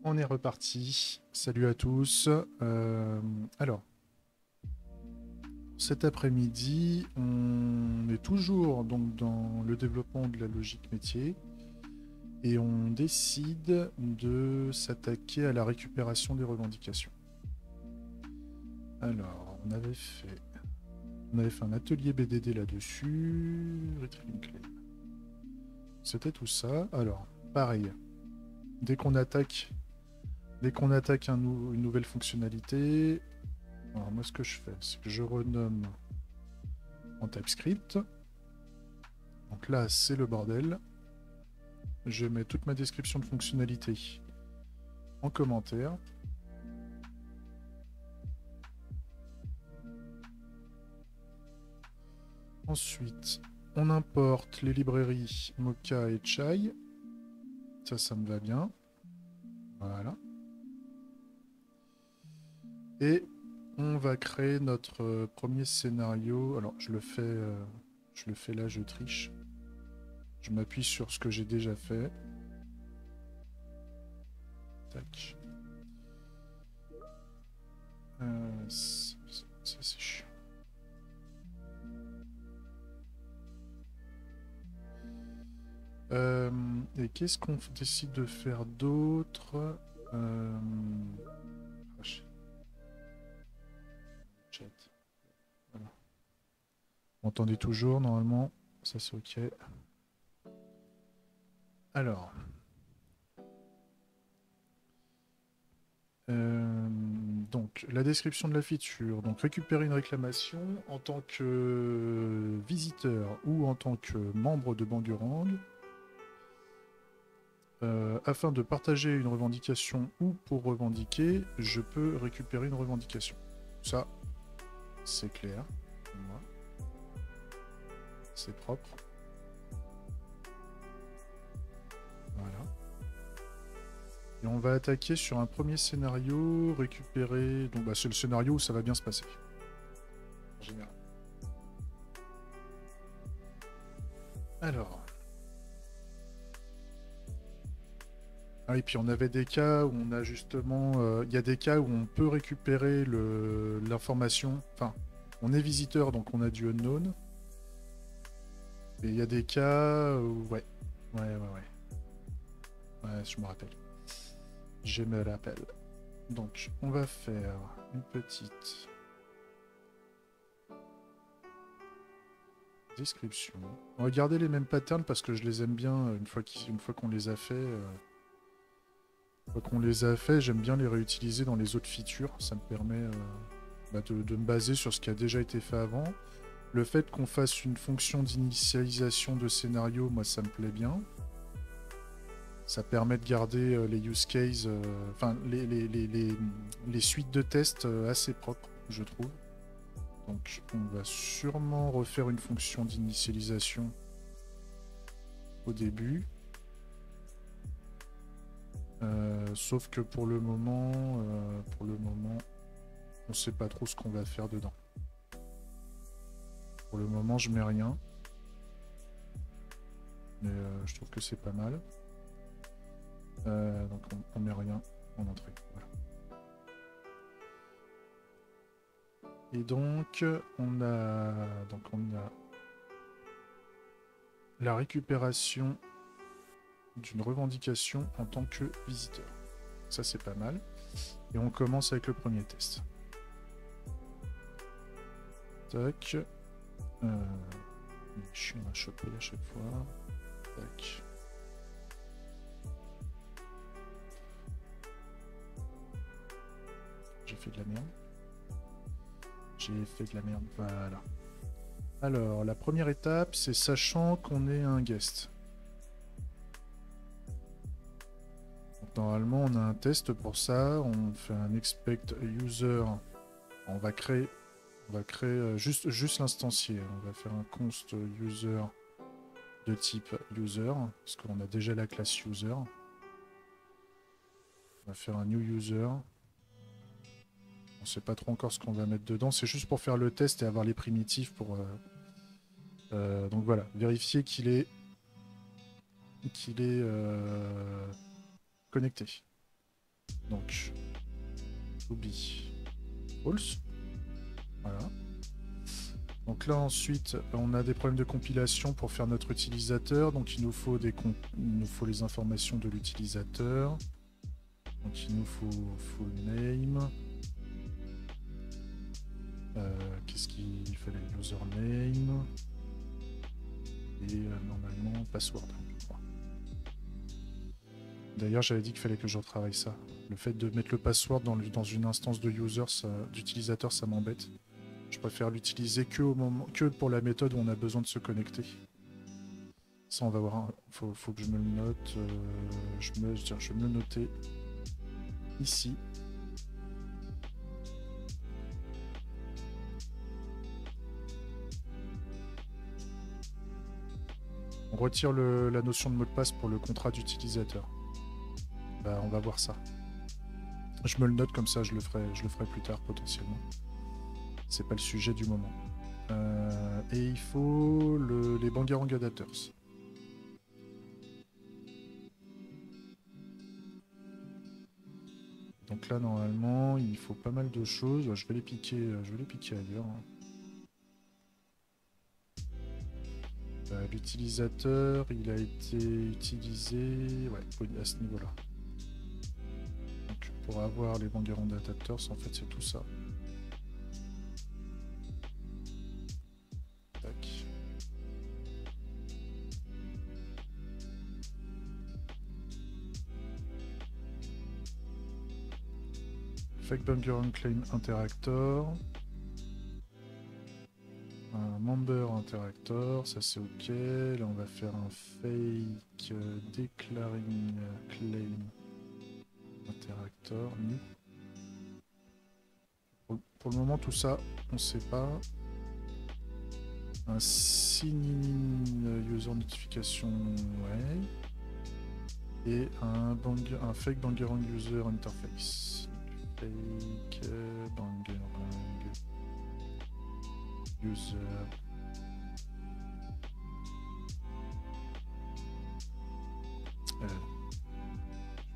On est reparti. Salut à tous. Alors, cet après-midi, on est toujours donc dans le développement de la logique métier et on décide de s'attaquer à la récupération des revendications. Alors, on avait fait un atelier BDD là-dessus. Retrieving claim. C'était tout ça. Alors, pareil. Dès qu'on attaque une nouvelle fonctionnalité, alors moi ce que je fais, c'est que je renomme en TypeScript. Donc là, c'est le bordel. Je mets toute ma description de fonctionnalité en commentaire. Ensuite, on importe les librairies Mocha et Chai. Ça me va bien. Voilà. Et on va créer notre premier scénario. Alors, je le fais là, je triche. Je m'appuie sur ce que j'ai déjà fait. Tac. Ça c'est chiant. Et qu'est-ce qu'on décide de faire d'autre? Chat. Voilà. Vous m'entendez toujours normalement? Ça c'est ok. Alors. Donc, la description de la feature. Donc, récupérer une réclamation en tant que visiteur ou en tant que membre de Bangarang. Afin de partager une revendication ou pour revendiquer, je peux récupérer une revendication. Ça, c'est clair pour moi. C'est propre. Voilà. Et on va attaquer sur un premier scénario, récupérer... Donc bah, c'est le scénario où ça va bien se passer. En général. Alors... Ah, et puis on avait des cas où on a justement... Il y a des cas où on peut récupérer l'information... Enfin, on est visiteur, donc on a du unknown. Et il y a des cas où... Ouais, je me rappelle. Je me rappelle. Donc, on va faire une petite description. On va garder les mêmes patterns parce que je les aime bien une fois qu'on les a fait. J'aime bien les réutiliser dans les autres features. Ça me permet de me baser sur ce qui a déjà été fait avant. Le fait qu'on fasse une fonction d'initialisation de scénario, moi, ça me plaît bien. Ça permet de garder les use cases, enfin les suites de tests assez propres, je trouve. Donc on va sûrement refaire une fonction d'initialisation au début. Sauf que pour le moment, on sait pas trop ce qu'on va faire dedans. Pour le moment, je mets rien. Mais je trouve que c'est pas mal. Donc on met rien en entrée. Voilà. Et donc on a la récupération d'une revendication en tant que visiteur. Ça c'est pas mal. Et on commence avec le premier test. Tac. Je suis à choper à chaque fois. Tac. J'ai fait de la merde. Voilà. Alors, la première étape, c'est sachant qu'on est un guest. Donc, normalement, on a un test pour ça. On fait un expect user. On va créer juste l'instancier. On va faire un const user de type user, parce qu'on a déjà la classe user. On va faire un new user. On sait pas trop encore ce qu'on va mettre dedans. C'est juste pour faire le test et avoir les primitives pour... donc voilà, vérifier qu'il est connecté. Donc, to be false. Voilà. Donc là ensuite, on a des problèmes de compilation pour faire notre utilisateur. Donc il nous faut les informations de l'utilisateur. Donc il nous faut full name. Qu'est-ce qu'il fallait? Username. Et normalement password. D'ailleurs j'avais dit qu'il fallait que je retravaille ça. Le fait de mettre le password dans une instance de d'utilisateur, ça m'embête. Je préfère l'utiliser que pour la méthode où on a besoin de se connecter. Ça, on va voir. Faut que je me le note. Je vais me le noter ici. On retire la notion de mot de passe pour le contrat d'utilisateur. Bah, on va voir ça. Je me le note comme ça, je le ferai plus tard potentiellement. C'est pas le sujet du moment. Et il faut les Bangarang Adapters. Donc là normalement il faut pas mal de choses. Je vais les piquer ailleurs. L'utilisateur il a été utilisé à ce niveau là. Donc pour avoir les Bangarang Adapters en fait c'est tout ça. Tac. Fake Bangarang Claim Interactor. Un member interactor, ça c'est ok. Là on va faire un fake declaring claim interactor. Pour le moment tout ça on sait pas. Un sign user notification, ouais. Et un fake Bangarang user interface. Fake Bangarang user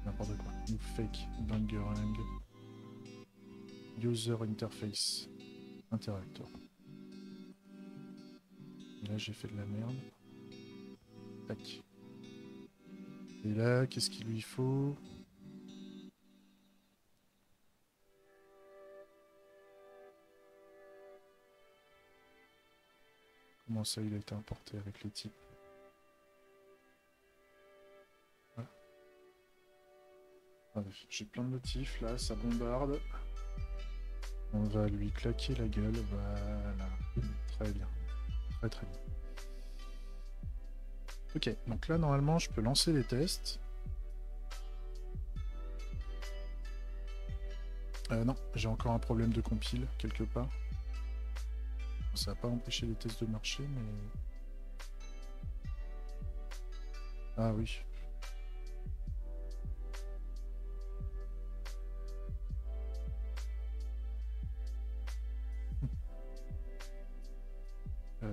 n'importe quoi. New fake Bangarang user interface interactor. Là j'ai fait de la merde. Tac. Et là qu'est-ce qu'il lui faut? Comment ça, il a été importé avec les types? Voilà. J'ai plein de motifs là, ça bombarde. On va lui claquer la gueule, voilà. Très bien. Très très bien. Ok, donc là normalement je peux lancer les tests. Non, j'ai encore un problème de compile quelque part. Ça va pas empêcher les tests de marcher, mais... Ah oui.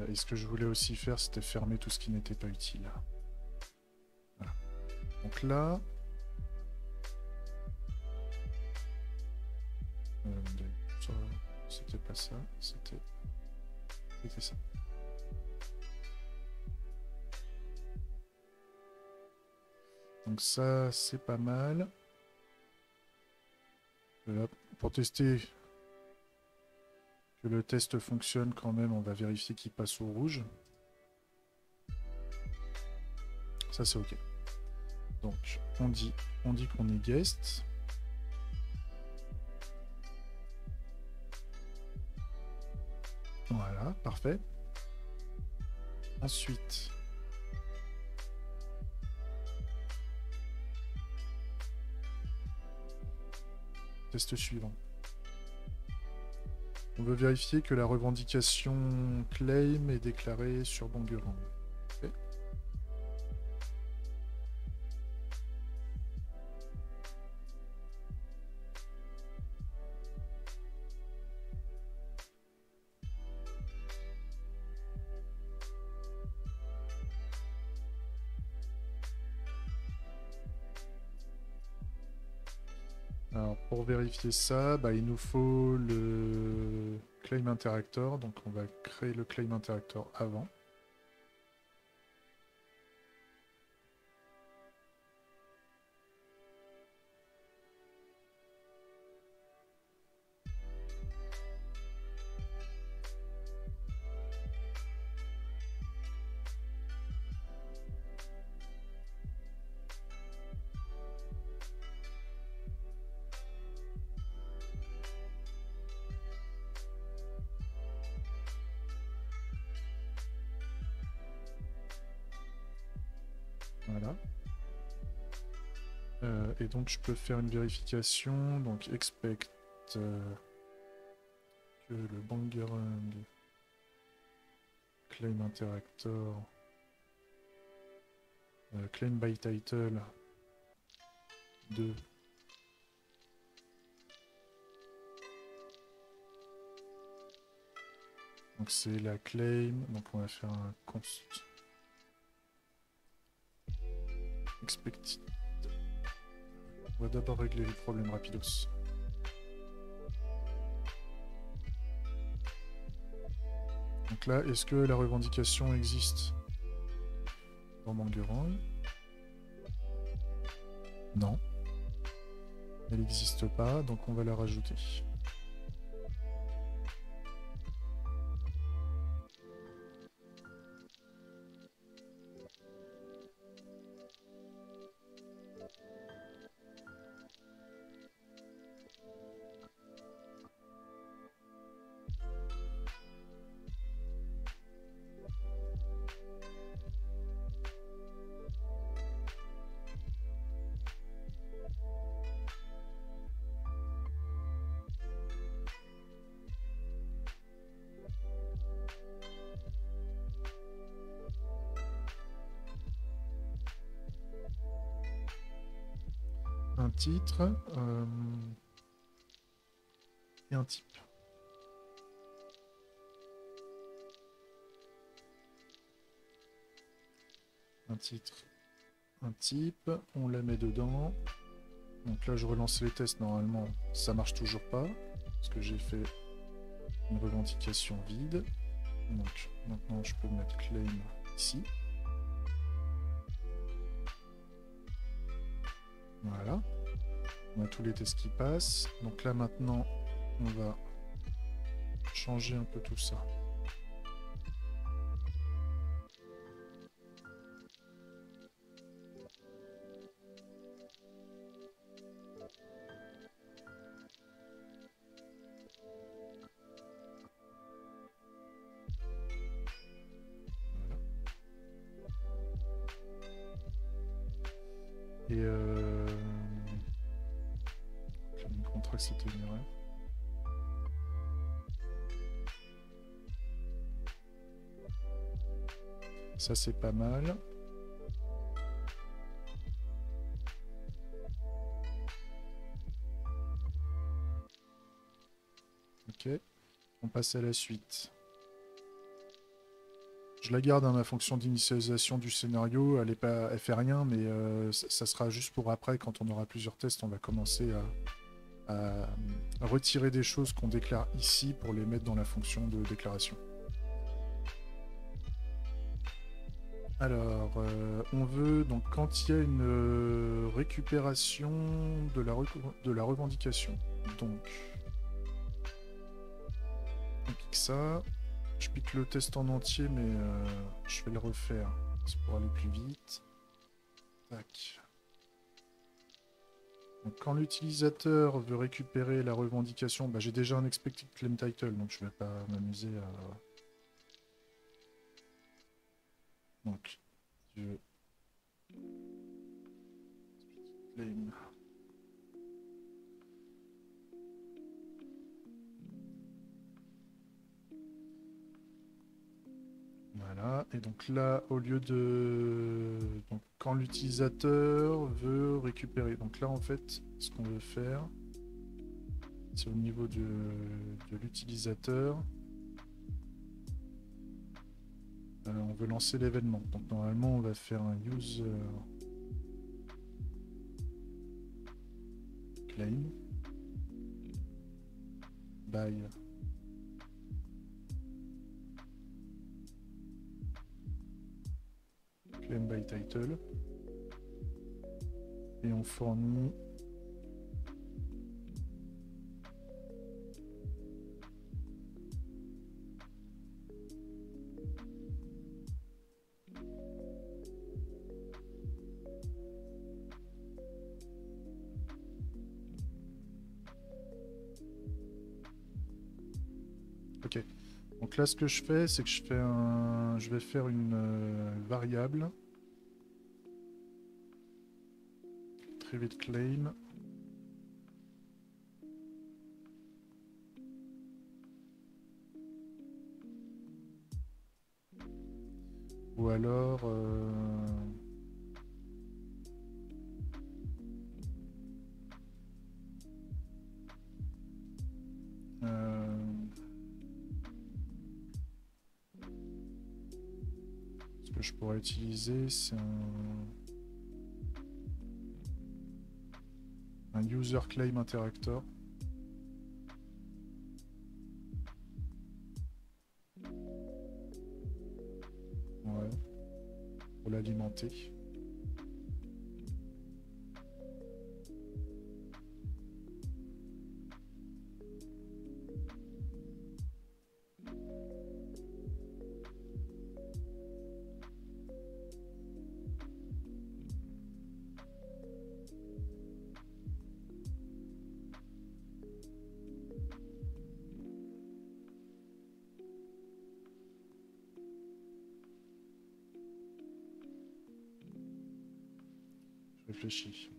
Et ce que je voulais aussi faire, c'était fermer tout ce qui n'était pas utile. Voilà. Donc là... C'était pas ça, c'était ça. Donc ça, c'est pas mal. Là, pour tester que le test fonctionne quand même, on va vérifier qu'il passe au rouge. Ça, c'est OK. Donc, on dit qu'on est guest. Voilà, parfait. Ensuite, test suivant. On veut vérifier que la revendication claim est déclarée sur Bangarang. Okay. Alors pour vérifier ça, bah, il nous faut le claim interactor, donc on va créer le claim interactor avant. Voilà. Et donc je peux faire une vérification, donc expect que le Bangerang claim interactor claim by title 2 donc c'est la claim, donc on va faire un const expected. On va d'abord régler les problèmes rapidos. Donc là, est-ce que la revendication existe dans Bangerang? Non. Elle n'existe pas, donc on va la rajouter. Un titre et un type. Un titre, un type, on la met dedans. Donc là je relance les tests, normalement ça marche toujours pas, parce que j'ai fait une revendication vide. Donc maintenant je peux mettre claim ici. Voilà. On a tous les tests qui passent. Donc là maintenant, on va changer un peu tout ça. Voilà. Et le contrat c'était une erreur. Ça c'est pas mal. Ok, on passe à la suite. Je la garde, hein, ma fonction d'initialisation du scénario, elle fait rien, mais ça sera juste pour après, quand on aura plusieurs tests, on va commencer à retirer des choses qu'on déclare ici pour les mettre dans la fonction de déclaration. Alors, on veut, donc quand il y a une récupération de la revendication, donc on pique ça, je pique le test en entier, mais je vais le refaire, c'est pour aller plus vite. Tac. Donc quand l'utilisateur veut récupérer la revendication, bah, j'ai déjà un expected claim title, donc je ne vais pas m'amuser à... Donc, je... claim. Voilà, et donc là, au lieu de... Donc, quand l'utilisateur veut récupérer... Donc là, en fait, ce qu'on veut faire, c'est au niveau de l'utilisateur. On veut lancer l'événement. Donc normalement, on va faire un user claim. by. Claim by title. Et on fournit ok. Donc là, ce que je fais, c'est que je vais faire une variable private claim. Ou alors ce que je pourrais utiliser, c'est un user claim interactor. Ouais, pour l'alimenter. Je réfléchis.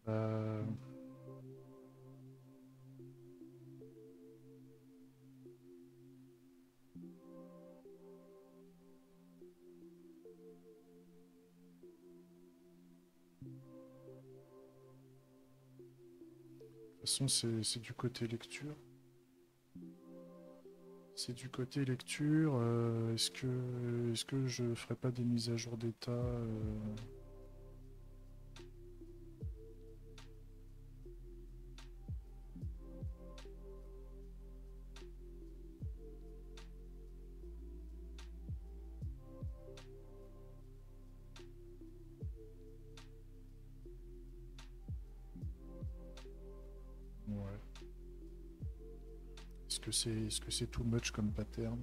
Euh... De toute façon, c'est du côté lecture. C'est du côté lecture. Est-ce que je ferai pas des mises à jour d'état Ouais. Est-ce que c'est too much comme pattern?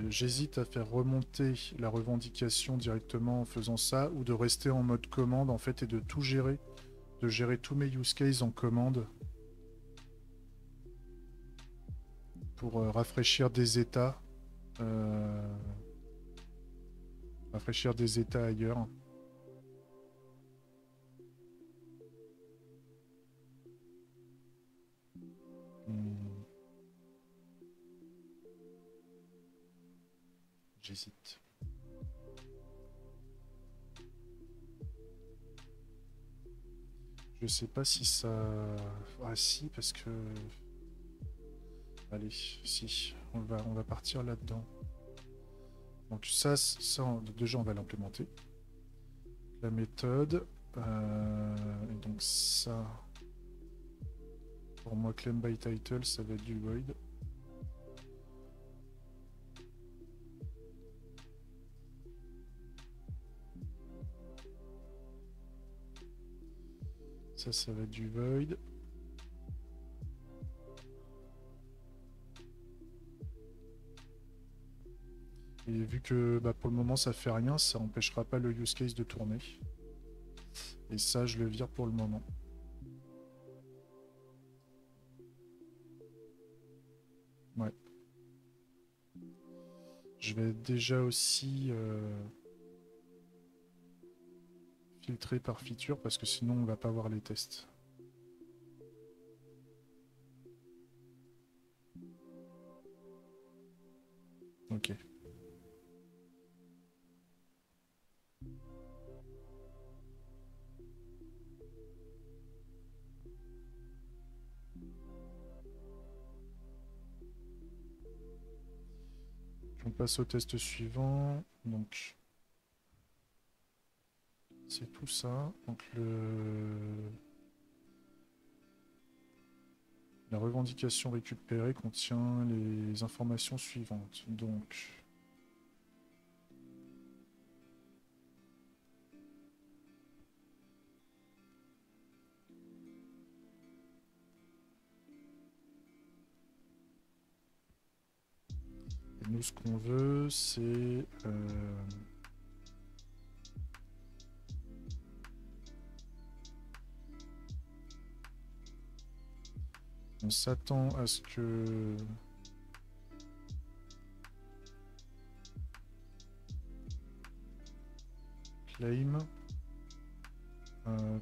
J'hésite à faire remonter la revendication directement en faisant ça, ou de rester en mode commande en fait et de tout gérer, de gérer tous mes use cases en commande pour rafraîchir des états, ailleurs. Hmm. J'hésite. Je sais pas si ça... Ah si, parce que... Allez, si, on va partir là-dedans. Donc ça, déjà on va l'implémenter. La méthode. Et donc ça... Pour moi, claim by title, ça va être du void. Ça va être du void. Et vu que bah, pour le moment ça fait rien, ça n'empêchera pas le use case de tourner. Et ça, je le vire pour le moment. Ouais. Je vais déjà aussi filtrer par feature parce que sinon on va pas voir les tests. Ok. On passe au test suivant. Donc, c'est tout ça. Donc la revendication récupérée contient les informations suivantes. Donc, et nous, ce qu'on veut, c'est on s'attend à ce que claim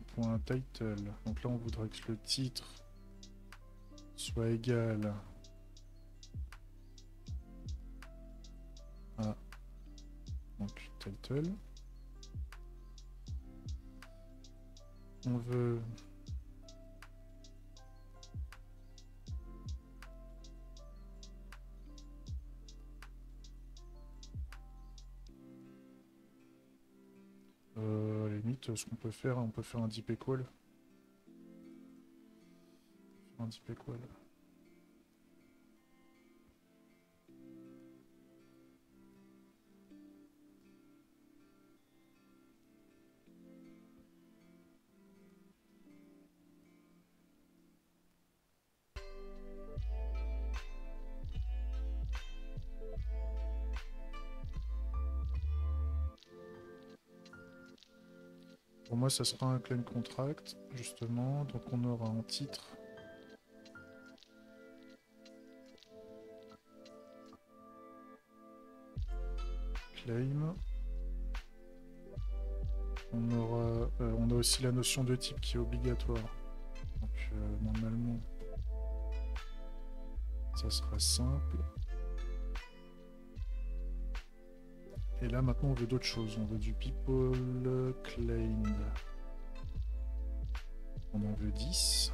point title. Donc là, on voudrait que le titre soit égal à donc title. On veut à la limite, ce qu'on peut faire, on peut faire un deep equal. Un deep equal. Pour moi, ça sera un claim contract, justement. Donc on aura un titre. Claim. On a aussi la notion de type qui est obligatoire. Donc normalement, ça sera simple. Et là maintenant on veut d'autres choses. On veut du people claimed. On en veut 10.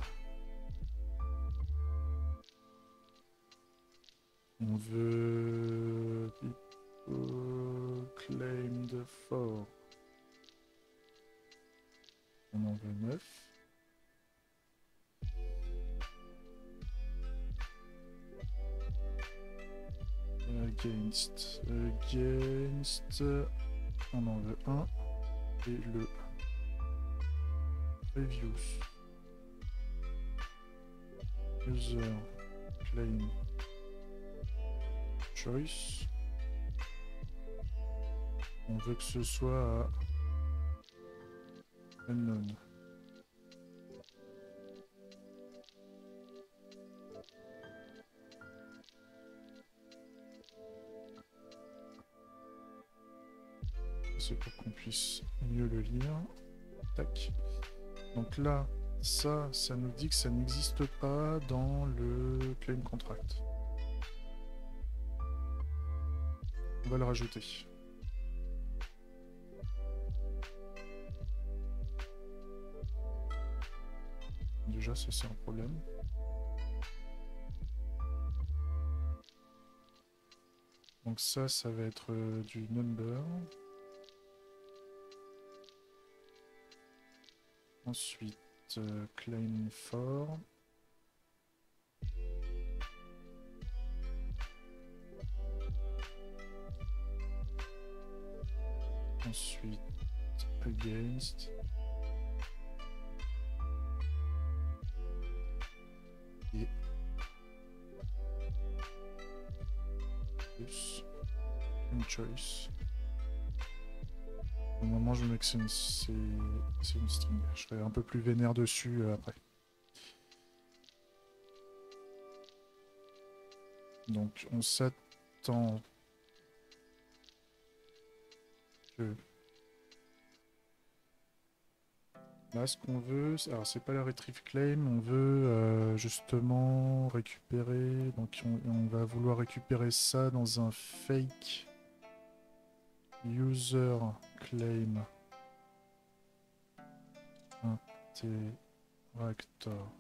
On veut people claimed 4. On en veut 9. Against, on en veut 1. Et le reviews. User claim choice. On veut que ce soit à unknown. C'est pour qu'on puisse mieux le lire. Tac. Donc là, ça nous dit que ça n'existe pas dans le claim contract. On va le rajouter. Déjà, ça c'est un problème. Donc ça va être du number. Ensuite, claim for. Ensuite, against. Et plus une choice. Au moment je mets que c'est une string. Je serai un peu plus vénère dessus après. Donc on s'attend que là ce qu'on veut, alors c'est pas la retrieve claim, on veut justement récupérer. Donc on va vouloir récupérer ça dans un fake user claim interactor.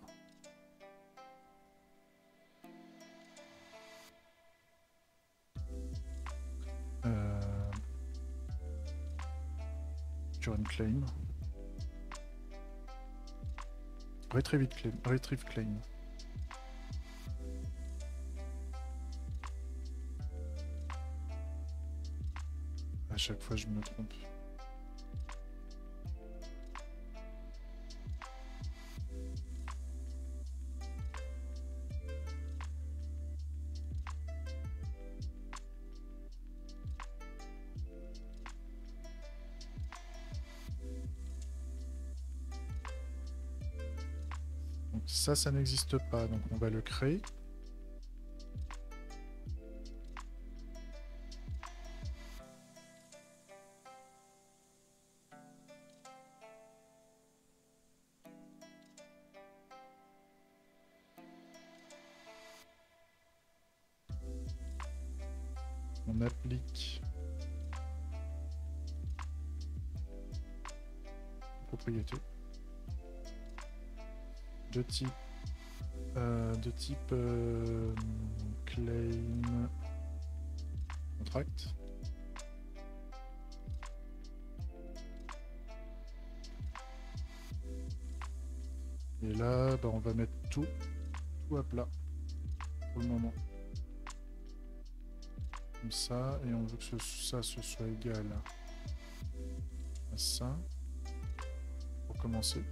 Current claim. Retrieve claim. À chaque fois, je me trompe. Donc ça n'existe pas, donc on va le créer. On applique propriété de type claim contract. Et là, bah, on va mettre tout à plat pour le moment. Comme ça, et on veut que ça soit égal à ça pour commencer.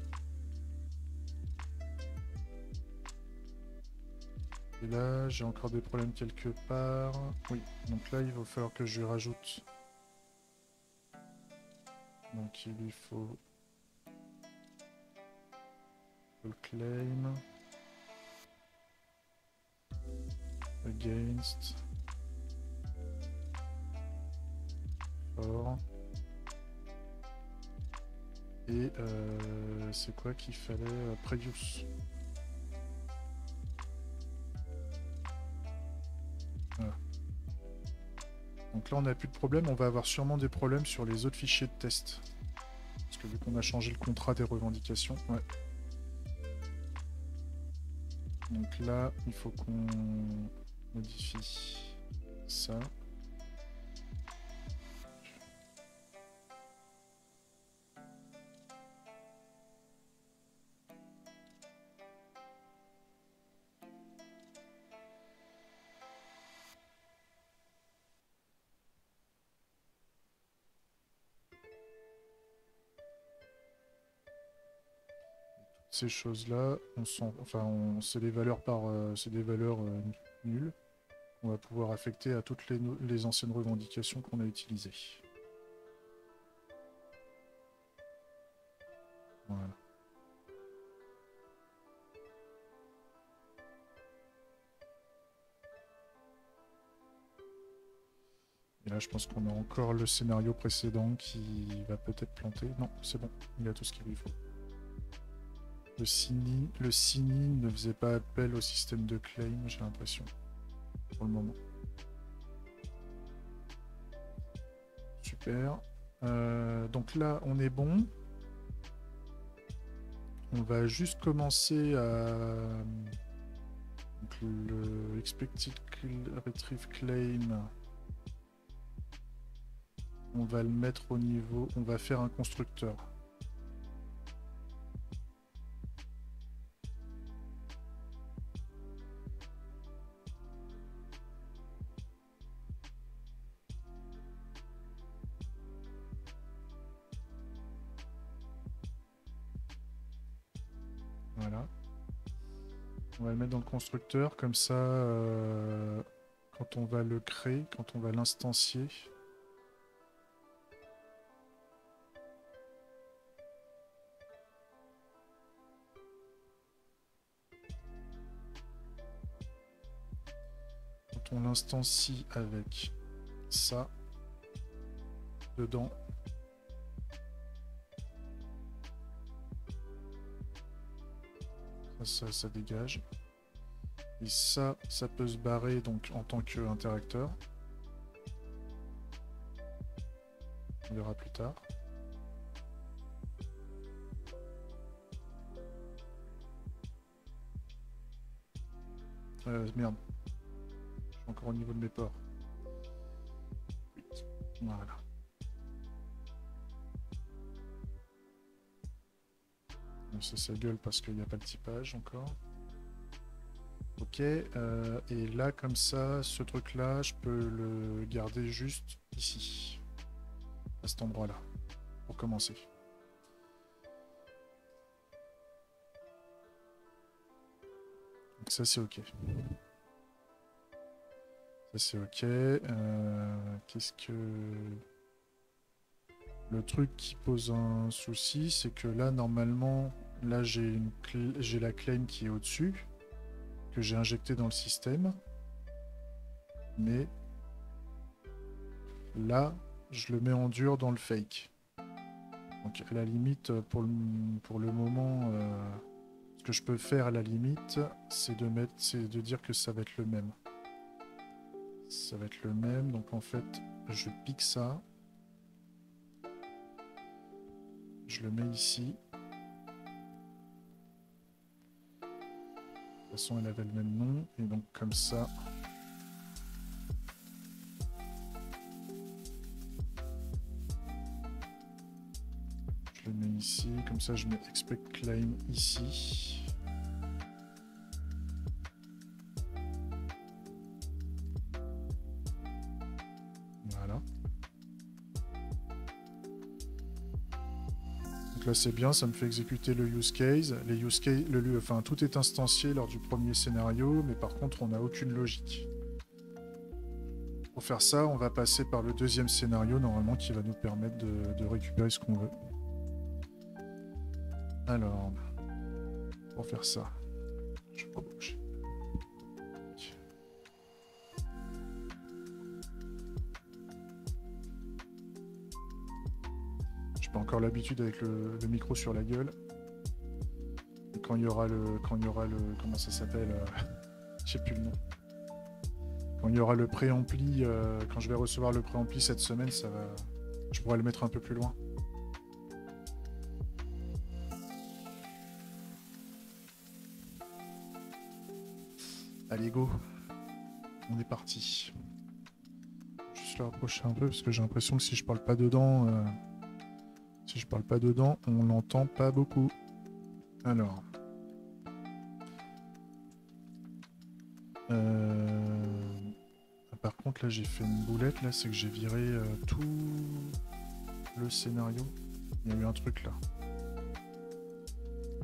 Et là, j'ai encore des problèmes quelque part. Oui, donc là, il va falloir que je lui rajoute. Donc il lui faut le claim against for. Et c'est quoi qu'il fallait previous. Voilà. Donc là on n'a plus de problème, on va avoir sûrement des problèmes sur les autres fichiers de test. Parce que vu qu'on a changé le contrat des revendications, ouais. Donc là, il faut qu'on modifie ça. Ces choses-là, c'est des valeurs c'est des valeurs nulles. On va pouvoir affecter à toutes les anciennes revendications qu'on a utilisées. Voilà. Et là, je pense qu'on a encore le scénario précédent qui va peut-être planter. Non, c'est bon, il a tout ce qu'il lui faut. Le signing ne faisait pas appel au système de claim, j'ai l'impression, pour le moment. Super. Donc là, on est bon. On va juste commencer à... Donc le expected retrieve claim, on va le mettre au niveau... On va faire un constructeur. Voilà. On va le mettre dans le constructeur, comme ça, quand on va le créer, quand on va l'instancier, quand on l'instancie avec ça dedans, Ça dégage. Et ça peut se barrer donc en tant qu'interacteur. On verra plus tard. Merde. Je suis encore au niveau de mes ports. Voilà. Ça gueule parce qu'il n'y a pas le typage encore. Ok. Et là, comme ça, ce truc-là, je peux le garder juste ici. À cet endroit-là. Pour commencer. Donc ça, c'est ok. Ça, c'est ok. Qu'est-ce que... Le truc qui pose un souci, c'est que là, normalement, là, j'ai la claim qui est au-dessus, que j'ai injectée dans le système. Mais là, je le mets en dur dans le fake. Donc, à la limite, pour le moment, ce que je peux faire à la limite, c'est de dire que ça va être le même. Ça va être le même, donc en fait, je pique ça. Je le mets ici. De toute façon, elle avait le même nom. Et donc, comme ça... Je le mets ici. Comme ça, je mets expect claim ici. Voilà. Donc là, c'est bien, ça me fait exécuter le use case. Les use case, enfin, tout est instancié lors du premier scénario, mais par contre, on n'a aucune logique. Pour faire ça, on va passer par le deuxième scénario, normalement, qui va nous permettre de récupérer ce qu'on veut. Alors, pour faire ça, je vais pas bouger. J'ai pas encore l'habitude avec le micro sur la gueule. Et quand il y aura le, comment ça s'appelle, je sais plus le nom. Quand il y aura le préampli, quand je vais recevoir le préampli cette semaine, ça va, je pourrai le mettre un peu plus loin. Allez, go. On est parti. Juste le rapprocher un peu parce que j'ai l'impression que si je parle pas dedans, on l'entend pas beaucoup. Alors. Par contre, là, j'ai fait une boulette. Là, c'est que j'ai viré tout le scénario. Il y a eu un truc là.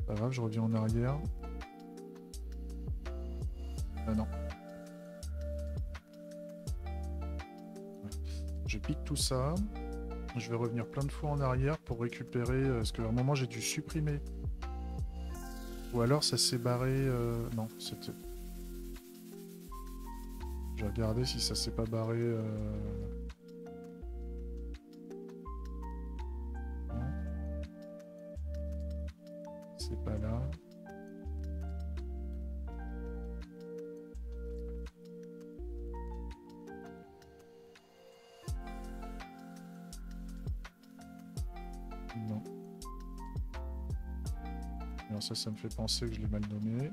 Pas grave, je reviens en arrière. Ah non. Je pique tout ça. Je vais revenir plein de fois en arrière pour récupérer... parce qu'à un moment, j'ai dû supprimer. Ou alors, ça s'est barré... non, c'était... Je vais regarder si ça s'est pas barré... Non. C'est pas là. Non. Alors ça me fait penser que je l'ai mal nommé.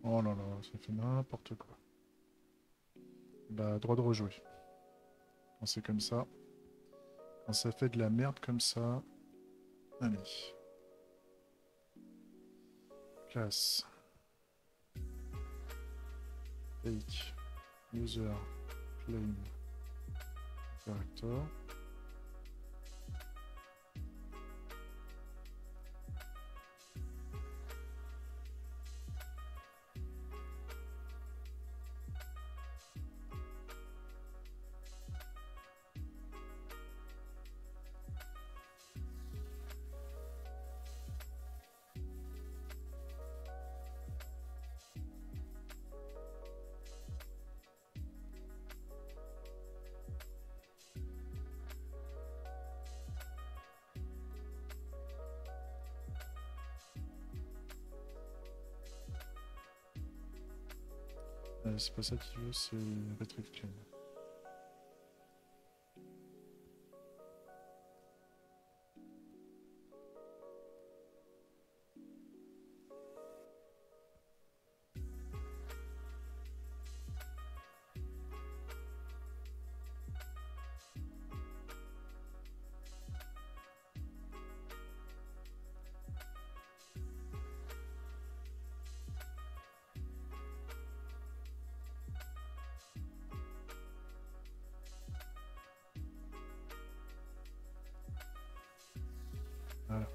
Oh là là, ça fait n'importe quoi. Bah, droit de rejouer. Quand c'est comme ça. Quand ça fait de la merde comme ça. Allez. Classe. Fake. User. Claim. Character. C'est pas ça qu'il veut, c'est retrieve claim. Voilà.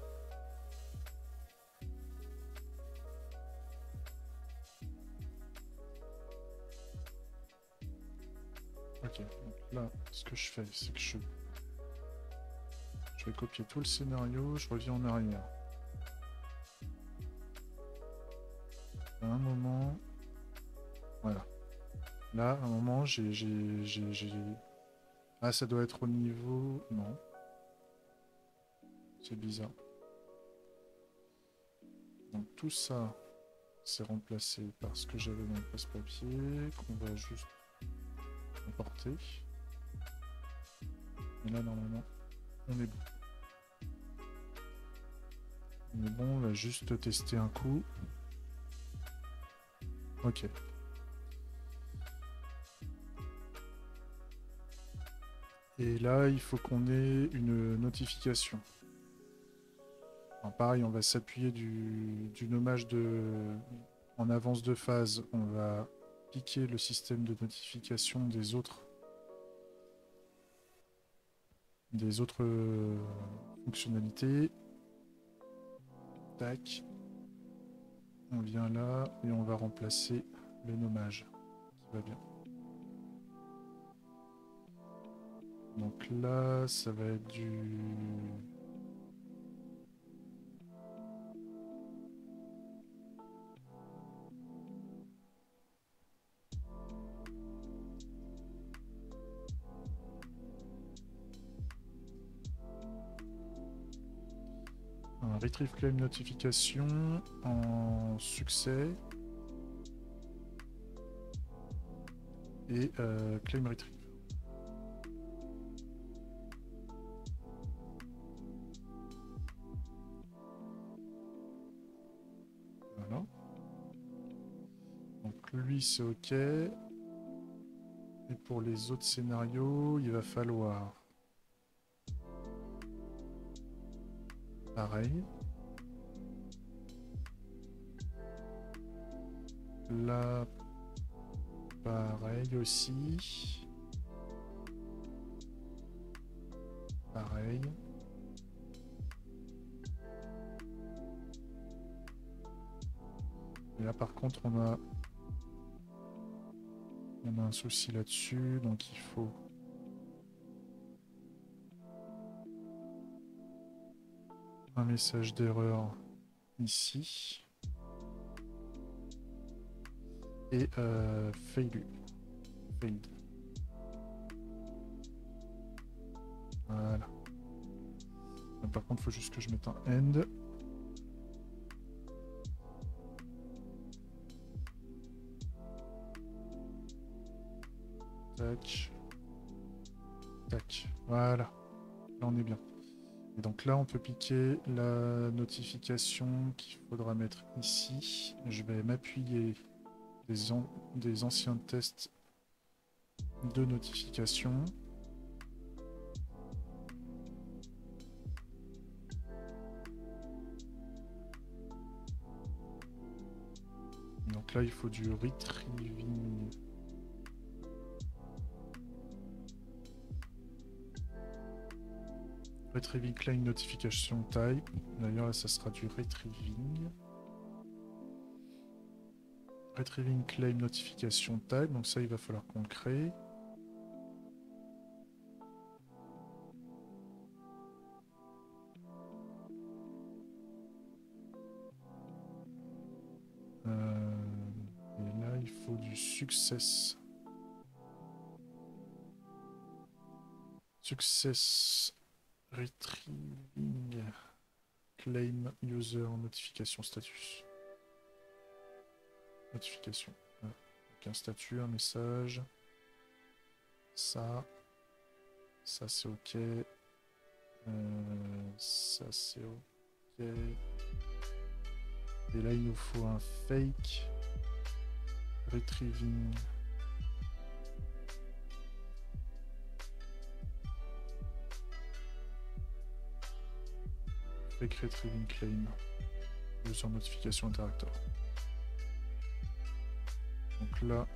Ok, donc là, ce que je fais, c'est que je vais copier tout le scénario, je reviens en arrière. À un moment, voilà. Là, à un moment, Ah, ça doit être au niveau... Non. C'est bizarre. Donc tout ça, c'est remplacé par ce que j'avais dans le presse-papier, qu'on va juste importer. Et là, normalement, on est bon. On est bon, on va juste tester un coup. Ok. Et là, il faut qu'on ait une notification. Alors pareil, on va s'appuyer du nommage en avance de phase. On va piquer le système de notification des autres fonctionnalités. Tac. On vient là et on va remplacer le nommage qui va bien. Donc là, ça va être du... un retrieve claim notification en succès et claim retrieve. Voilà. Donc lui c'est ok. Et pour les autres scénarios, il va falloir pareil. Là, pareil aussi. Pareil. Et là, par contre, on a un souci là-dessus, donc il faut... un message d'erreur ici. Et failed. Voilà. Par contre, il faut juste que je mette un end. Tac. Tac. Voilà. Là, on est bien. Et donc là, on peut piquer la notification qu'il faudra mettre ici. Je vais m'appuyer des anciens tests de notification. Donc là, il faut du retrieving. Retrieving claim notification type. D'ailleurs, là, ça sera du retrieving. Retrieving claim notification type. Donc ça, il va falloir qu'on le crée. Et là, il faut du success. Success retrieving claim user notification status. Notification. Voilà. Donc un statut, un message. Ça c'est ok. Ça c'est ok. Et là il nous faut un fake retrieving. Fake retrieving claim. User notification interactor. Donc là,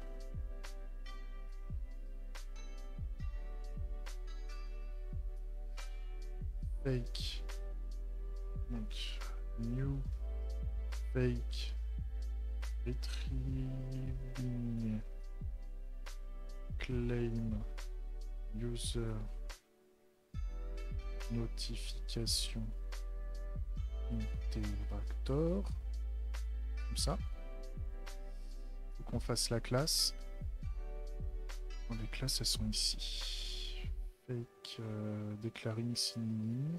fake. Donc new fake retrieving claim user notification interactor. Comme ça. Faut qu'on fasse la classe. Bon, les classes elles sont ici. Fake declaring signing.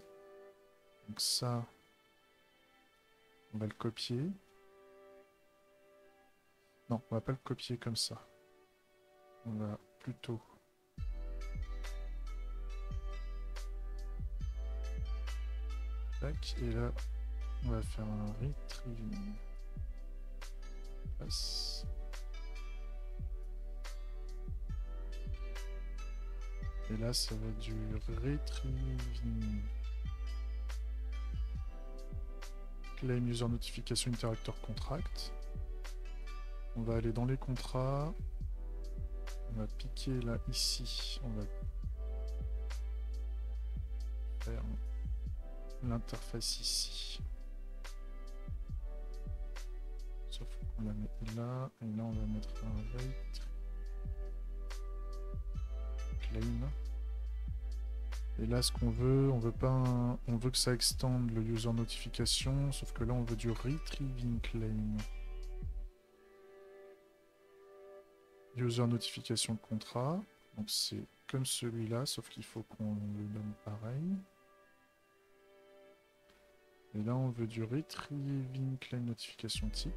Donc ça, on va le copier. Non, on va pas le copier comme ça. On va plutôt tac, et là on va faire un retrieving. Passe. Et là ça va du retrieving claim user notification interactor contract. On va aller dans les contrats. On va piquer là ici. On va faire l'interface ici. Sauf qu'on la met là. Et là on va mettre un rate claim. Et là ce qu'on veut, on veut pas on veut que ça extende le user notification, sauf que là on veut du retrieving claim. User notification de contrat. Donc c'est comme celui-là, sauf qu'il faut qu'on le donne pareil. Et là on veut du retrieving claim notification type.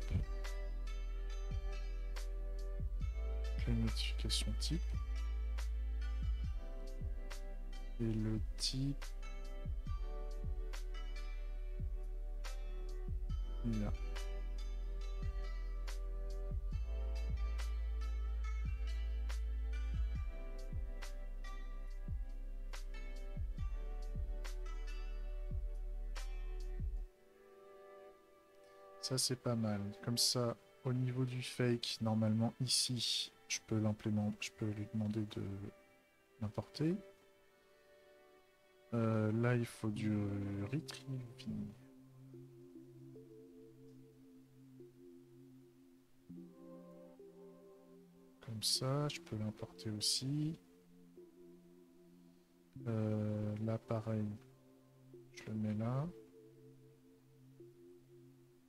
Claim notification type. Et le type là. Ça c'est pas mal. Comme ça, au niveau du fake, normalement ici, je peux l'implémenter, je peux lui demander de l'importer. Là, il faut du retrieving. Comme ça, je peux l'importer aussi. Là, pareil, je le mets là.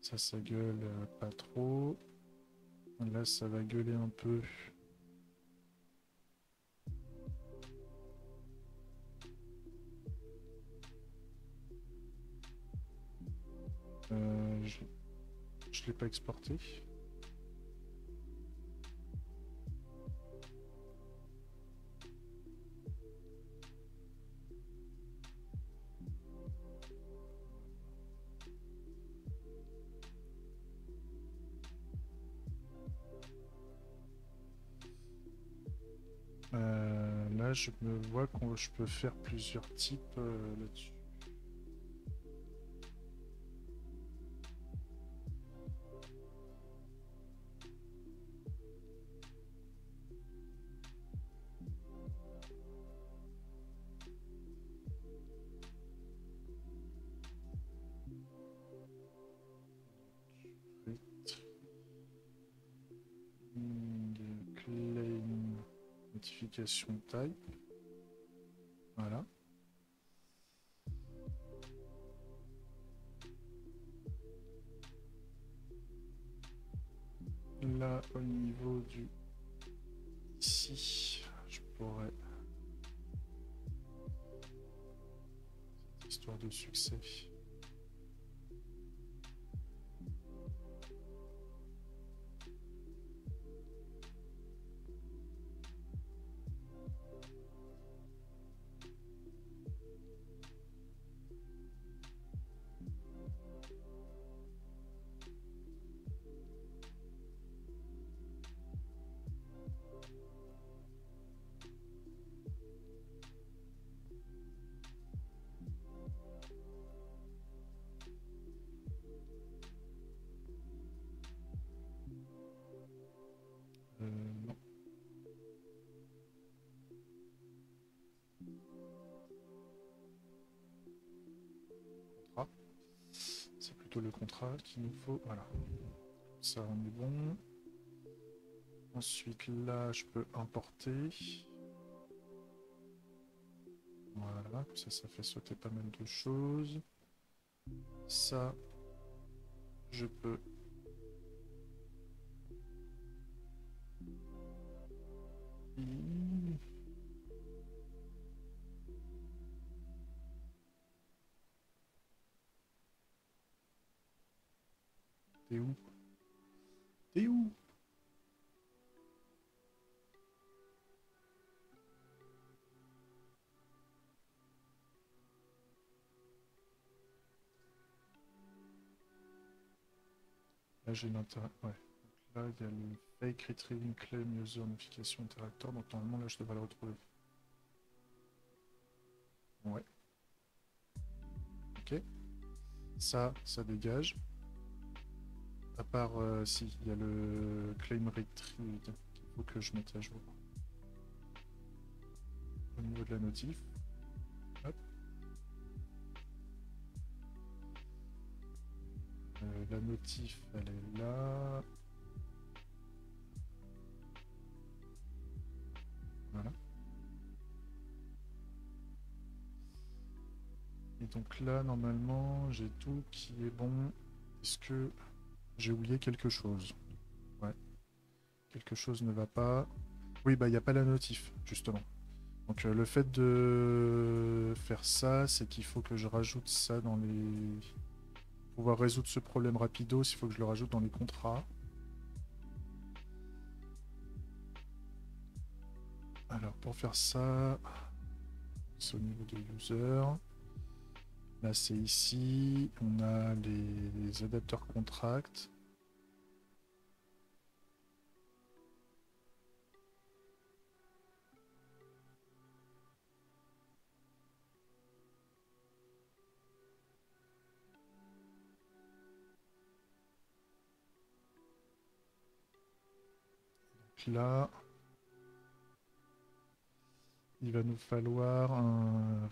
Ça gueule pas trop. Là, ça va gueuler un peu. Je l'ai pas exporté. Là, je me vois que je peux faire plusieurs types là-dessus. Claim notification type. Voilà. Là, au niveau du ici, je pourrais cette histoire de succès. Contrat. C'est plutôt le contrat qu'il nous faut. Voilà. Ça, on est bon. Ensuite, là, je peux importer. Voilà, ça fait sauter pas mal de choses. Ça, je peux... T'es où? T'es où? Là, j'ai l'intérêt... Ouais. Donc là, il y a le fake retrieving claim user notification interactor. Donc normalement, là, je devrais le retrouver. Ouais. Ok. Ça dégage. À part, si, il y a le claim retrieved qu'il faut que je mette à jour. Au niveau de la notif. Hop. La notif, elle est là. Voilà. Et donc là, normalement, j'ai tout qui est bon. Est-ce que j'ai oublié quelque chose? Ouais. Quelque chose ne va pas. Oui, bah, il n'y a pas la notif, justement. Donc le fait de faire ça, c'est qu'il faut que je rajoute ça dans les... Pour pouvoir résoudre ce problème rapidos, il faut que je le rajoute dans les contrats. Alors pour faire ça, c'est au niveau de user. Là c'est ici, on a les adapteurs contract. Donc là, il va nous falloir un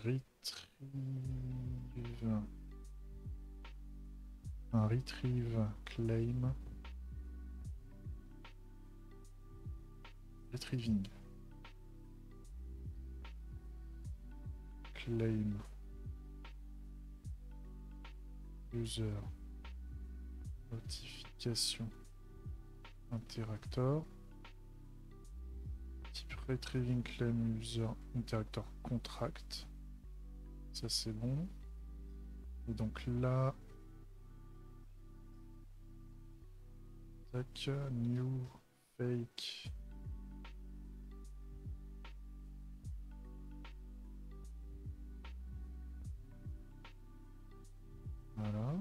retrieve claim. Retrieving. Claim. User. Notification. Interactor. Type retrieving claim user interactor contract. Ça c'est bon. Et donc là. Tac, new fake. Voilà.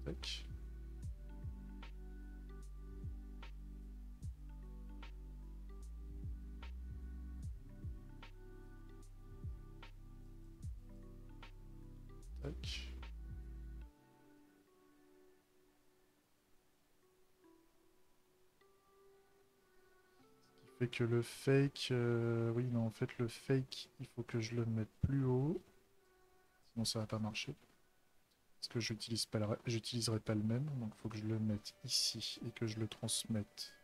Tac. Tac. Fait que le fake, oui, non, en fait, le fake, il faut que je le mette plus haut. Sinon, ça va pas marcher. Parce que j'utiliserai pas le même. Donc, il faut que je le mette ici et que je le transmette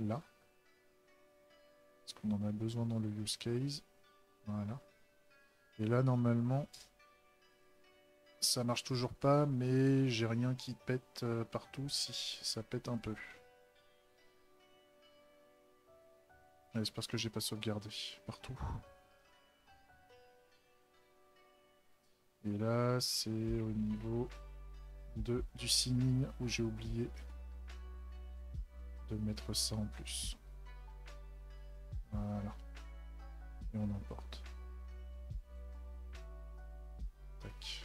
là. Parce qu'on en a besoin dans le use case. Voilà. Et là, normalement, ça marche toujours pas, mais j'ai rien qui pète partout. Si, ça pète un peu. Ouais, c'est parce que j'ai pas sauvegardé partout. Et là, c'est au niveau du signing où j'ai oublié de mettre ça en plus. Voilà. Et on importe. Tac.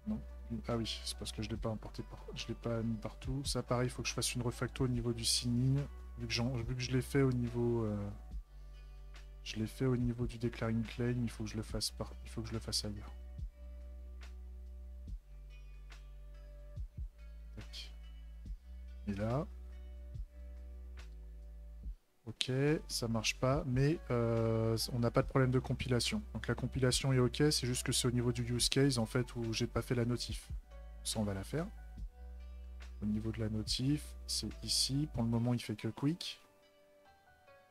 Non. Ah oui, c'est parce que je l'ai pas importé je l'ai pas mis partout. Ça pareil, il faut que je fasse une refacto au niveau du signing. Vu que je l'ai fait au niveau. Je l'ai fait au niveau du declaring claim, il faut que je le fasse ailleurs. Tac. Et là. Ok, ça marche pas, mais on n'a pas de problème de compilation. Donc la compilation est ok, c'est juste que c'est au niveau du use case en fait où j'ai pas fait la notif. Ça on va la faire. Au niveau de la notif, c'est ici. Pour le moment il fait que quick.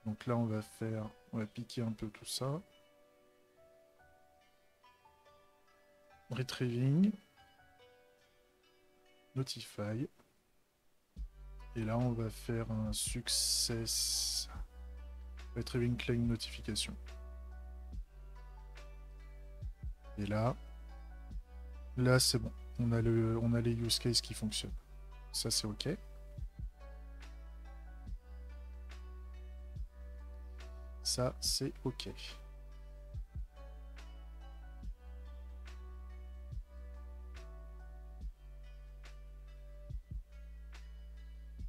Donc là on va piquer un peu tout ça. Retrieving. Notify. Et là on va faire un success. Retrieving claim notification. Et là c'est bon. On a les use cases qui fonctionnent. Ça c'est ok. Ça c'est ok.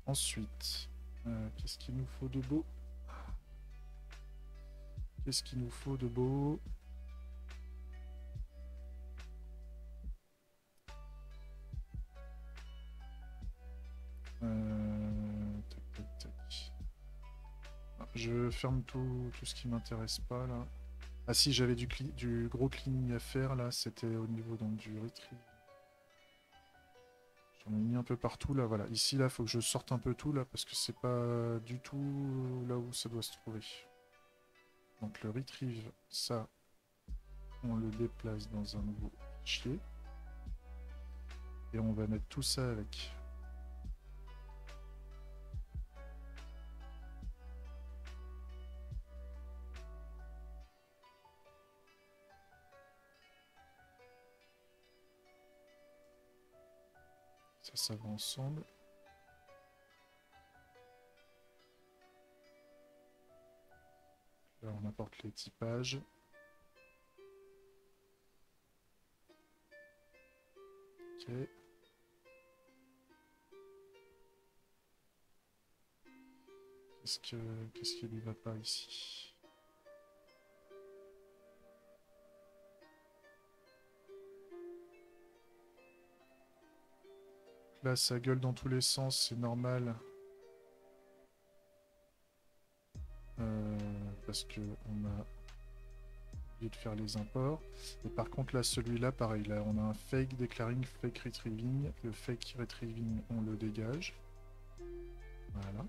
Ensuite, qu'est-ce qu'il nous faut de beau? Qu'est-ce qu'il nous faut de beau? Tac, tac, tac. Ah, je ferme tout ce qui m'intéresse pas là. Ah si, j'avais du gros cleaning à faire là, c'était au niveau donc, du retrieve. J'en ai mis un peu partout là, voilà. Ici là, faut que je sorte un peu tout là parce que c'est pas du tout là où ça doit se trouver. Donc le retrieve, ça, on le déplace dans un nouveau fichier. Et on va mettre tout ça avec. Ça va ensemble. Là, on apporte les typages. Ok. Qu'est-ce qui lui va pas ici? Là, ça gueule dans tous les sens, c'est normal. Parce que on a oublié de faire les imports. Et par contre, là, celui-là, pareil, là, on a un fake declaring, fake retrieving. Le fake retrieving, on le dégage. Voilà.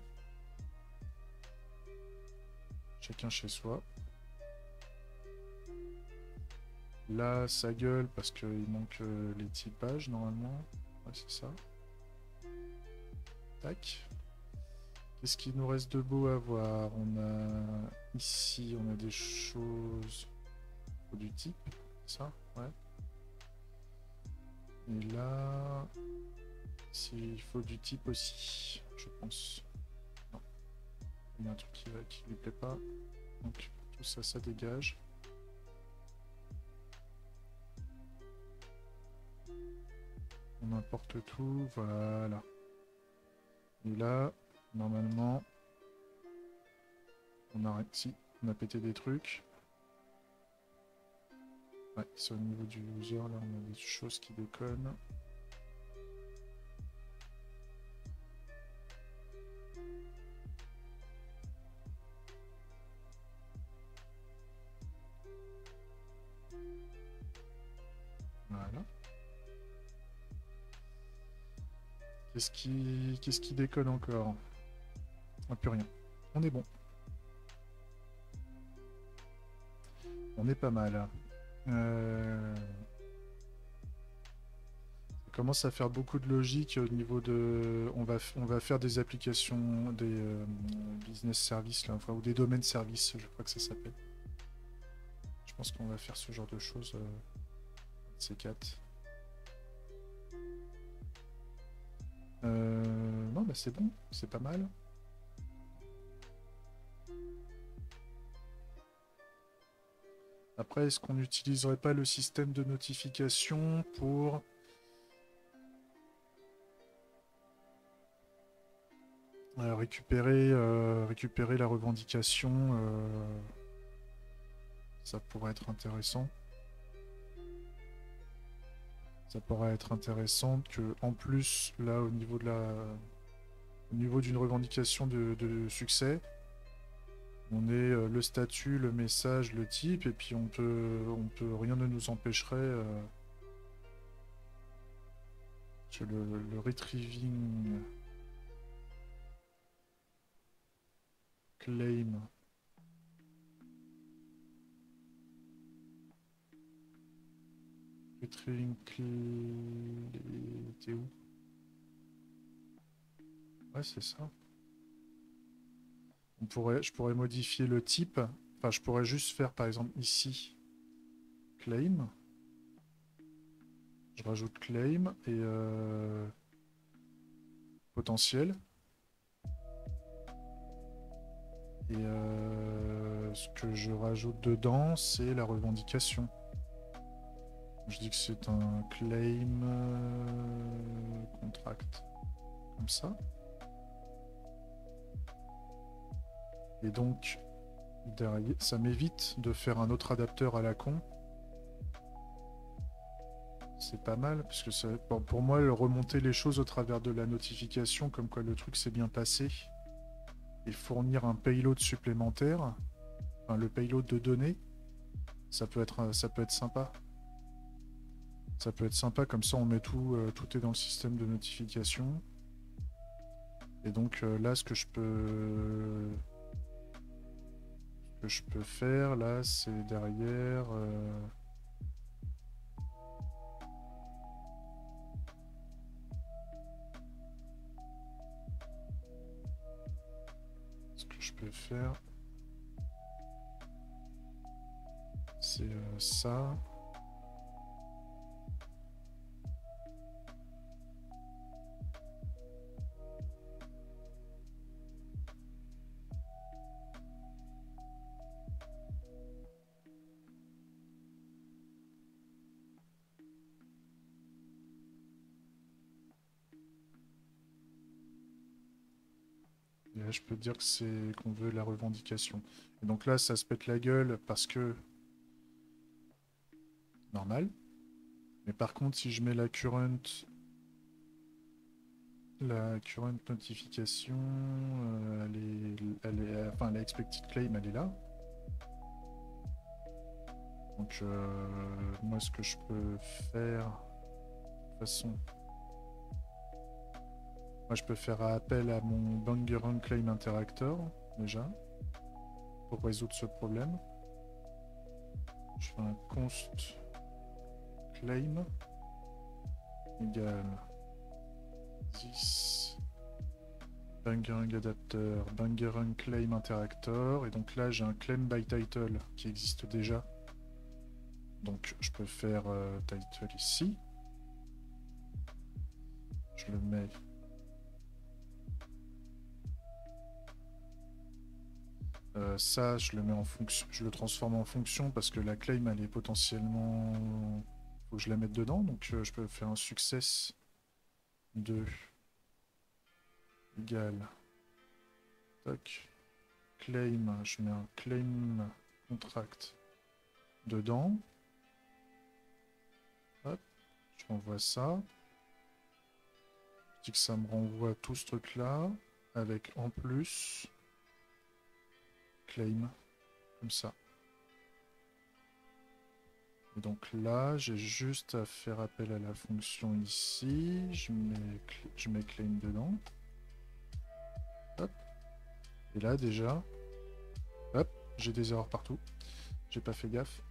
Chacun chez soi. Là, ça gueule parce qu'il manque les typages, normalement. Ouais, c'est ça. Tac. Qu'est-ce qu'il nous reste de beau à voir? On a ici, on a des choses du type, ça, ouais. Et là, il faut du type aussi, je pense. Non, il y a un truc qui lui plaît pas. Donc tout ça, ça dégage. On importe tout, voilà. Et là, normalement, on a, si, on a pété des trucs. Ouais, c'est au niveau du user, là, on a des choses qui déconnent. Voilà. Qu'est-ce qui déconne encore? Ah, plus rien. On est bon. On est pas mal. Ça commence à faire beaucoup de logique au niveau de... On va faire des applications, des business services, là, enfin, ou des domaines services, je crois que ça s'appelle. Je pense qu'on va faire ce genre de choses. Ces quatre. Non, bah c'est bon, c'est pas mal. Après, est-ce qu'on n'utiliserait pas le système de notification pour récupérer la revendication? Ça pourrait être intéressant. Ça pourrait être intéressant que, en plus, là, au niveau d'une revendication de succès, On est le statut, le message, le type, et puis rien ne nous empêcherait que le retrieving claim. Retrieving claim. T'es où? Ouais, c'est ça. Je pourrais modifier le type. Enfin, je pourrais juste faire, par exemple, ici, claim. Je rajoute claim et potentiel. Et ce que je rajoute dedans, c'est la revendication. Je dis que c'est un claim contract. Comme ça. Et donc, derrière, ça m'évite de faire un autre adapteur à la con. C'est pas mal, parce que ça, bon, pour moi, remonter les choses au travers de la notification, comme quoi le truc s'est bien passé, et fournir un payload supplémentaire, enfin le payload de données, ça peut être sympa. Ça peut être sympa, comme ça on met tout, tout est dans le système de notification. Et donc là, ce que je peux faire, là, c'est derrière... ce que je peux faire, c'est ça. Et là, je peux dire que c'est qu'on veut la revendication. Et donc là, ça se pète la gueule parce que... Normal. Mais par contre, si je mets la current notification, enfin, la expected claim, elle est là. Donc, moi, ce que je peux faire, de toute façon... Moi, je peux faire appel à mon Bangerang Claim Interactor, déjà, pour résoudre ce problème. Je fais un const claim égale 10 Bangerang Adapter, Bangerang Claim Interactor, et donc là, j'ai un claim by title qui existe déjà. Donc, je peux faire title ici. Je le mets... ça, je le mets en fonction, je le transforme en fonction parce que la claim, elle est potentiellement... Faut que je la mette dedans, donc je peux faire un success de égale... Tac. Claim, je mets un claim contract dedans. Hop, je renvoie ça. Je dis que ça me renvoie tout ce truc-là, avec en plus... claim, comme ça. Et donc là, j'ai juste à faire appel à la fonction ici. Je mets claim dedans. Hop. Et là, déjà, hop, j'ai des erreurs partout. J'ai pas fait gaffe.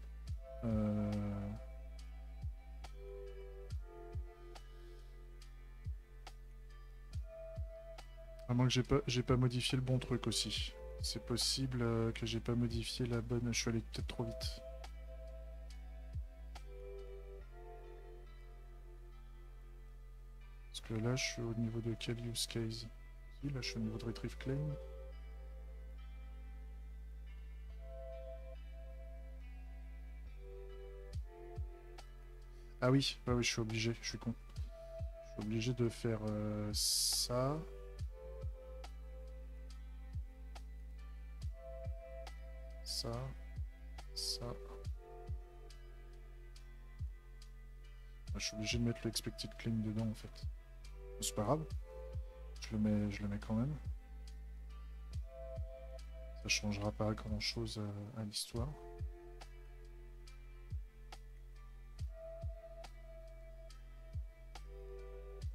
À moins que j'ai pas modifié le bon truc aussi. C'est possible que j'ai pas modifié la bonne... Je suis allé peut-être trop vite. Parce que là, je suis au niveau de quel use case? Si, là, je suis au niveau de retrieve claim. Ah oui, bah oui, je suis obligé, je suis con. Je suis obligé de faire ça. Ça. Ça. Je suis obligé de mettre l'expected claim dedans en fait. C'est pas grave. Je le mets quand même. Ça changera pas grand-chose à l'histoire.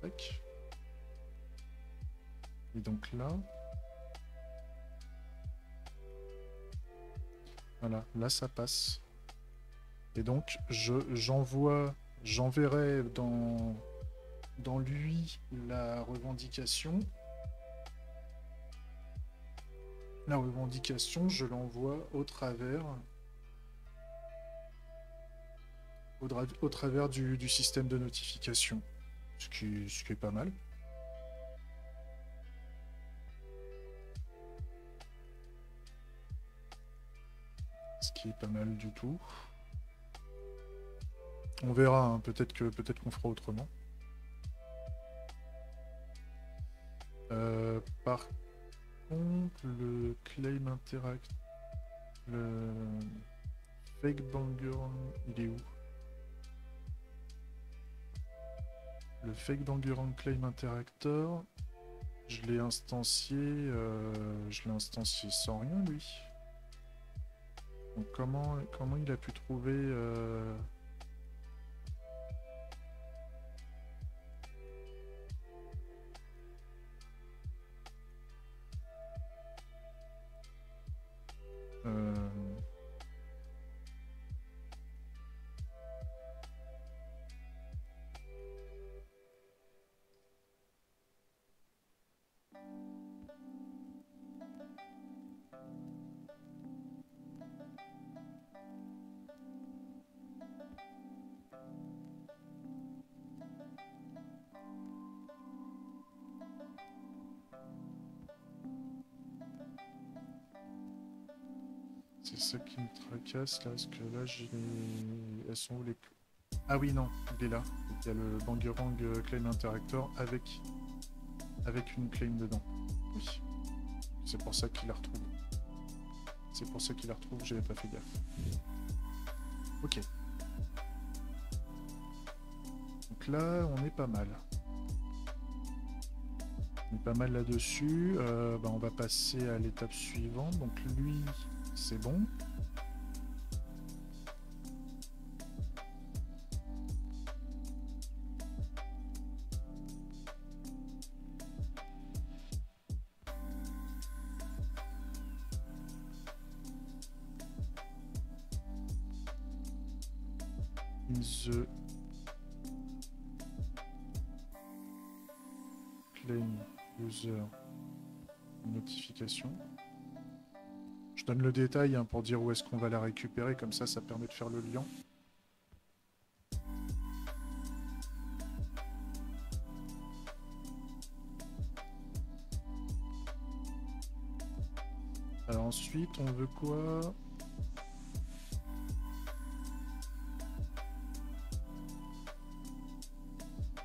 Tac. Et donc là... Voilà, là ça passe. Et donc j'enverrai dans lui la revendication. La revendication, je l'envoie au travers du système de notification. Ce qui est pas mal. Ce qui est pas mal du tout. On verra, hein, peut-être qu'on fera autrement. Par contre, le claim interact, le fake banger, il est où? Le fake Danguran claim interactor, je l'ai instancié sans rien lui. Donc comment il a pu trouver c'est ça qui me tracasse là, parce que là j'ai... Elles sont où les... Ah oui non, il est là. Il y a le Bangerang Claim Interactor avec une claim dedans. Oui. C'est pour ça qu'il la retrouve. C'est pour ça qu'il la retrouve, j'avais pas fait gaffe. Ok. Donc là, on est pas mal. On est pas mal là-dessus. On va passer à l'étape suivante. Donc lui, c'est bon. The claim user notification. Je donne le détail hein, pour dire où est-ce qu'on va la récupérer, comme ça permet de faire le lien. Alors ensuite, on veut quoi?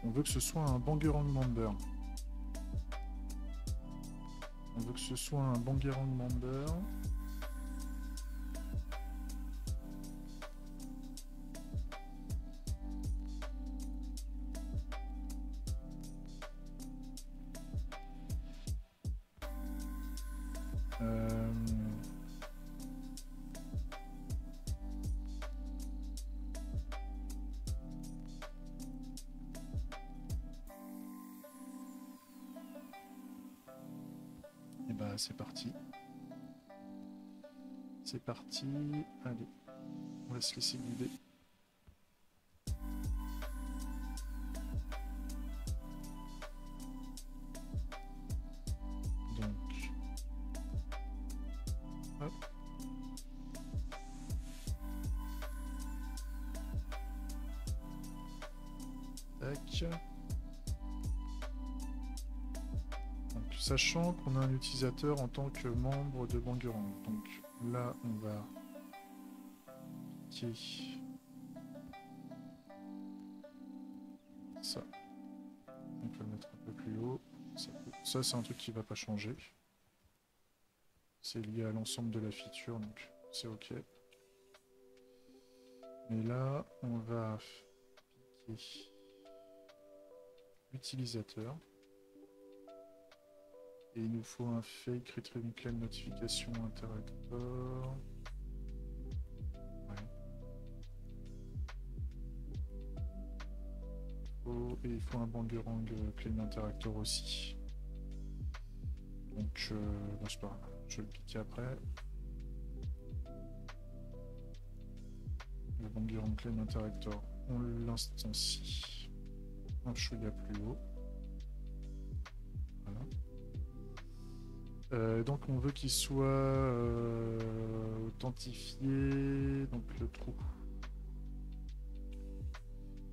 On veut que ce soit un Bangerang member. On veut que ce soit un Bangerang member. Et bah c'est parti. C'est parti. Allez, on va se laisser guider. Donc, hop. Tac. Donc, sachant qu'on a un utilisateur en tant que membre de Bangerang. Donc là, on va cliquer ça. On peut le mettre un peu plus haut. Ça c'est un truc qui va pas changer. C'est lié à l'ensemble de la feature, donc c'est ok. Mais là, on va piquer utilisateur. Et il nous faut un fake retrieving claim notification interactor. Ouais. Et il faut un bangerang claim interactor aussi. Donc, bon, c'est pas grave, je vais le piquer après. Le bangerang claim interactor, on l'instancie un chouïa plus haut. Voilà. Donc on veut qu'il soit authentifié, donc le trou.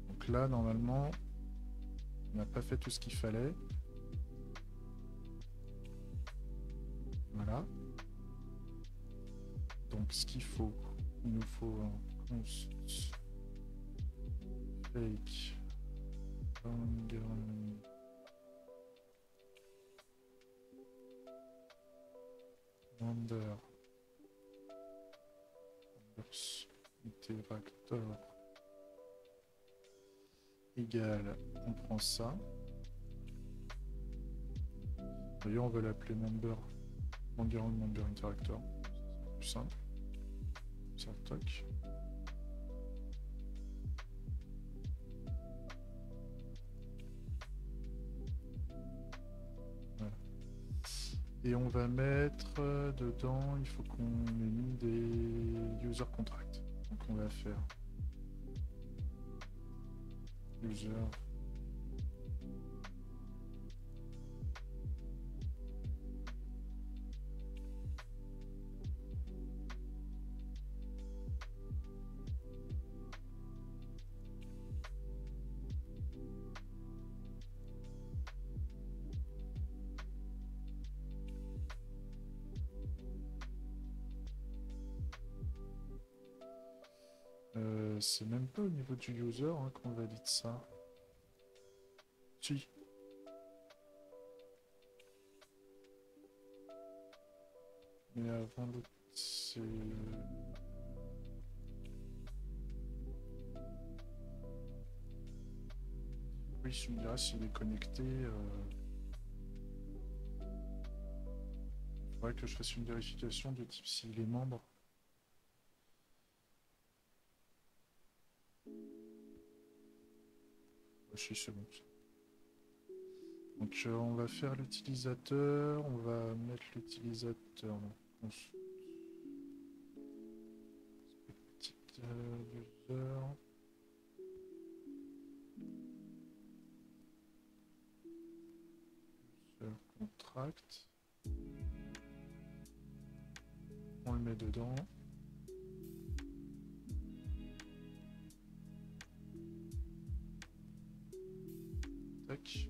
Donc là, normalement, on n'a pas fait tout ce qu'il fallait. Voilà. Donc ce qu'il faut, il nous faut un const fake number interactor égale, on prend ça. D'ailleurs, on va l'appeler member member interactor. C'est plus simple. Ça toc. Voilà. Et on va mettre dedans, il faut qu'on ait mis des user contracts. Donc on va faire user c'est même pas au niveau du user hein, qu'on valide ça. Si. Mais avant l'autre, c'est... Oui, je me dirais s'il est connecté. Il faudrait que je fasse une vérification de type s'il est membre. Si, c'est bon. Donc on va faire l'utilisateur, on va mettre l'utilisateur petite user contract, on le met dedans. Tac.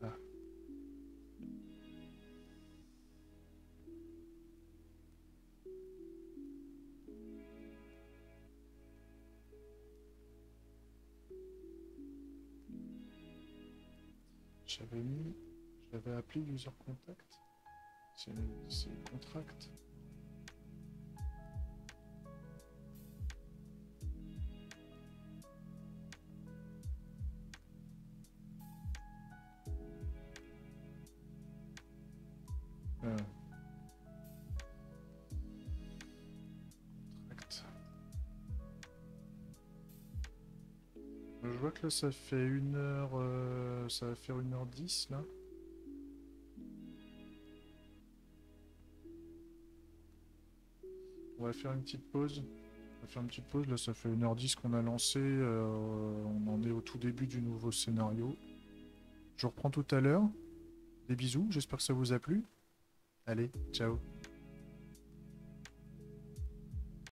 Ah. J'avais appelé user contact. C'est contract. Contract. Je vois que là ça fait 1h, ça va faire 1h10 là. On va faire une petite pause. On va faire une petite pause, là ça fait 1h10 qu'on a lancé, on en est au tout début du nouveau scénario. Je reprends tout à l'heure. Des bisous, j'espère que ça vous a plu. Allez, ciao.